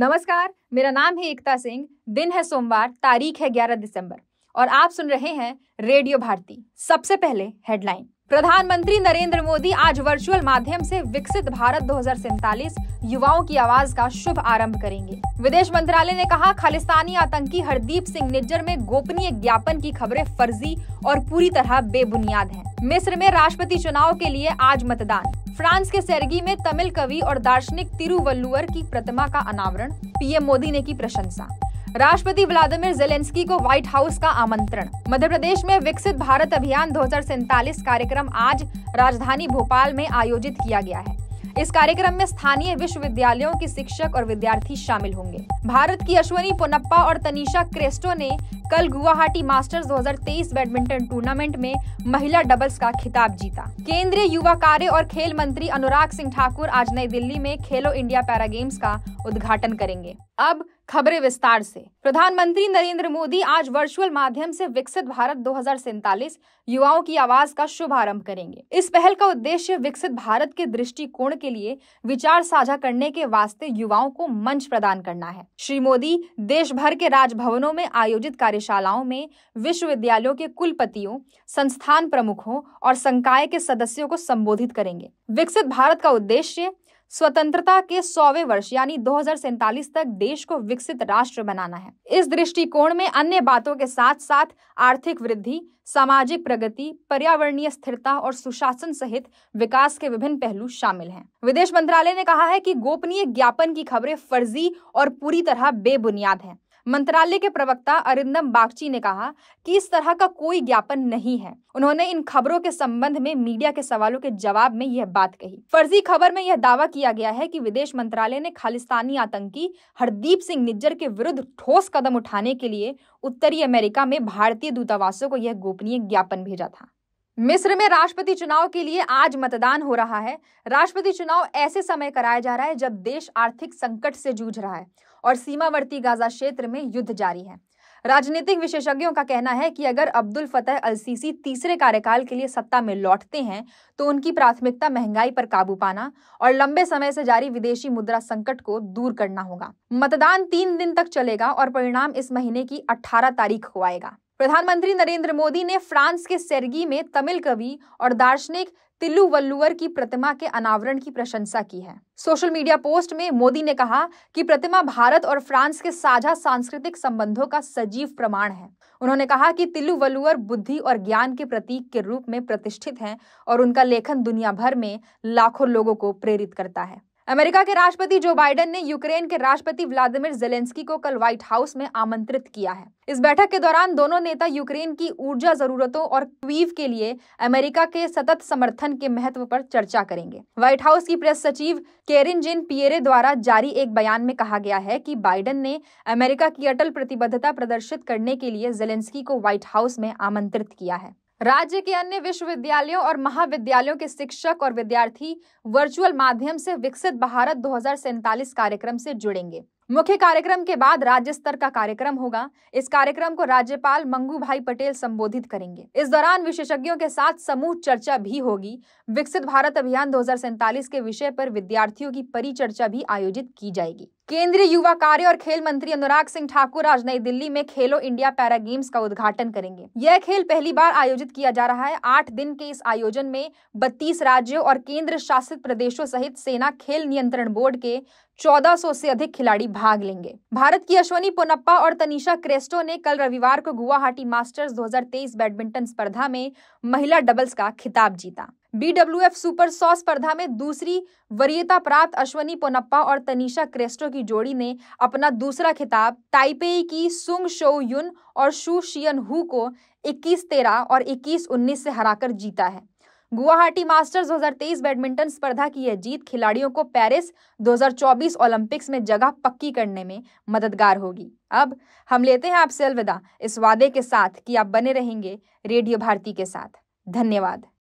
नमस्कार, मेरा नाम है एकता सिंह। दिन है सोमवार, तारीख है 11 दिसंबर और आप सुन रहे हैं रेडियो भारती। सबसे पहले हेडलाइन। प्रधानमंत्री नरेंद्र मोदी आज वर्चुअल माध्यम से विकसित भारत 2047 युवाओं की आवाज का शुभ आरंभ करेंगे। विदेश मंत्रालय ने कहा, खालिस्तानी आतंकी हरदीप सिंह निज्जर में गोपनीय ज्ञापन की खबरें फर्जी और पूरी तरह बेबुनियाद हैं। मिस्र में राष्ट्रपति चुनाव के लिए आज मतदान। फ्रांस के सेर्गी में तमिल कवि और दार्शनिक तिरुवल्लुवर की प्रतिमा का अनावरण। पीएम मोदी ने की प्रशंसा। राष्ट्रपति व्लादिमीर जेलेंस्की को व्हाइट हाउस का आमंत्रण। मध्य प्रदेश में विकसित भारत अभियान 2047 कार्यक्रम आज राजधानी भोपाल में आयोजित किया गया है। इस कार्यक्रम में स्थानीय विश्वविद्यालयों के शिक्षक और विद्यार्थी शामिल होंगे। भारत की अश्विनी पोनप्पा और तनिषा क्रेस्टो ने कल गुवाहाटी मास्टर्स 2023 बैडमिंटन टूर्नामेंट में महिला डबल्स का खिताब जीता। केंद्रीय युवा कार्य और खेल मंत्री अनुराग सिंह ठाकुर आज नई दिल्ली में खेलो इंडिया पैरा गेम्स का उद्घाटन करेंगे। अब खबरें विस्तार से। प्रधानमंत्री नरेंद्र मोदी आज वर्चुअल माध्यम से विकसित भारत 2047 युवाओं की आवाज का शुभारंभ करेंगे। इस पहल का उद्देश्य विकसित भारत के दृष्टिकोण के लिए विचार साझा करने के वास्ते युवाओं को मंच प्रदान करना है। श्री मोदी देश भर के राजभवनों में आयोजित कार्यशालाओं में विश्वविद्यालयों के कुलपतियों, संस्थान प्रमुखों और संकाय के सदस्यों को संबोधित करेंगे। विकसित भारत का उद्देश्य स्वतंत्रता के 100वें वर्ष यानी 2047 तक देश को विकसित राष्ट्र बनाना है। इस दृष्टिकोण में अन्य बातों के साथ साथ आर्थिक वृद्धि, सामाजिक प्रगति, पर्यावरणीय स्थिरता और सुशासन सहित विकास के विभिन्न पहलू शामिल हैं। विदेश मंत्रालय ने कहा है कि गोपनीय ज्ञापन की खबरें फर्जी और पूरी तरह बेबुनियाद हैं। मंत्रालय के प्रवक्ता अरिंदम बागची ने कहा कि इस तरह का कोई ज्ञापन नहीं है। उन्होंने इन खबरों के संबंध में मीडिया के सवालों के जवाब में यह बात कही। फर्जी खबर में यह दावा किया गया है कि विदेश मंत्रालय ने खालिस्तानी आतंकी हरदीप सिंह निज्जर के विरुद्ध ठोस कदम उठाने के लिए उत्तरी अमेरिका में भारतीय दूतावासों को यह गोपनीय ज्ञापन भेजा था। मिस्र में राष्ट्रपति चुनाव के लिए आज मतदान हो रहा है। राष्ट्रपति चुनाव ऐसे समय कराया जा रहा है जब देश आर्थिक संकट से जूझ रहा है और सीमावर्ती गाजा क्षेत्र में युद्ध जारी है। राजनीतिक विशेषज्ञों का कहना है कि अगर अब्दुल फतह अल सीसी तीसरे कार्यकाल के लिए सत्ता में लौटते हैं तो उनकी प्राथमिकता महंगाई पर काबू पाना और लंबे समय से जारी विदेशी मुद्रा संकट को दूर करना होगा। मतदान 3 दिन तक चलेगा और परिणाम इस महीने की 18 तारीख को आएगा। प्रधानमंत्री नरेंद्र मोदी ने फ्रांस के सेर्गी में तमिल कवि और दार्शनिक तिरुवल्लुवर की प्रतिमा के अनावरण की प्रशंसा की है। सोशल मीडिया पोस्ट में मोदी ने कहा कि प्रतिमा भारत और फ्रांस के साझा सांस्कृतिक संबंधों का सजीव प्रमाण है। उन्होंने कहा कि तिरुवल्लुवर बुद्धि और ज्ञान के प्रतीक के रूप में प्रतिष्ठित हैं और उनका लेखन दुनिया भर में लाखों लोगों को प्रेरित करता है। अमेरिका के राष्ट्रपति जो बाइडेन ने यूक्रेन के राष्ट्रपति व्लादिमीर जेलेंस्की को कल व्हाइट हाउस में आमंत्रित किया है। इस बैठक के दौरान दोनों नेता यूक्रेन की ऊर्जा जरूरतों और कीव के लिए अमेरिका के सतत समर्थन के महत्व पर चर्चा करेंगे। व्हाइट हाउस की प्रेस सचिव केरिन जेन पियरे द्वारा जारी एक बयान में कहा गया है कि बाइडेन ने अमेरिका की अटल प्रतिबद्धता प्रदर्शित करने के लिए जेलेंस्की को व्हाइट हाउस में आमंत्रित किया है। राज्य के अन्य विश्वविद्यालयों और महाविद्यालयों के शिक्षक और विद्यार्थी वर्चुअल माध्यम से विकसित भारत 2047 कार्यक्रम से जुड़ेंगे। मुख्य कार्यक्रम के बाद राज्य स्तर का कार्यक्रम होगा। इस कार्यक्रम को राज्यपाल मंगू भाई पटेल संबोधित करेंगे। इस दौरान विशेषज्ञों के साथ समूह चर्चा भी होगी। विकसित भारत अभियान 2047 के विषय पर विद्यार्थियों की परिचर्चा भी आयोजित की जाएगी। केंद्रीय युवा कार्य और खेल मंत्री अनुराग सिंह ठाकुर आज नई दिल्ली में खेलो इंडिया पैरा गेम्स का उद्घाटन करेंगे। यह खेल पहली बार आयोजित किया जा रहा है। 8 दिन के इस आयोजन में 32 राज्यों और केंद्र शासित प्रदेशों सहित सेना खेल नियंत्रण बोर्ड के 1400 से अधिक खिलाड़ी भाग लेंगे। भारत की अश्विनी पोनप्पा और तनिषा क्रेस्टो ने कल रविवार को गुवाहाटी मास्टर्स 2023 बैडमिंटन स्पर्धा में महिला डबल्स का खिताब जीता। BWF सुपर 100 स्पर्धा में दूसरी वरीयता प्राप्त अश्विनी पोनप्पा और तनिषा क्रेस्टो की जोड़ी ने अपना दूसरा खिताब ताइपेई की सुंग शो युन और शू शियन हु को 21-13 और 21-19 से हराकर जीता है। गुवाहाटी मास्टर्स 2023 बैडमिंटन स्पर्धा की यह जीत खिलाड़ियों को पेरिस 2024 ओलंपिक्स में जगह पक्की करने में मददगार होगी। अब हम लेते हैं आपसे अलविदा इस वादे के साथ कि आप बने रहेंगे रेडियो भारती के साथ। धन्यवाद।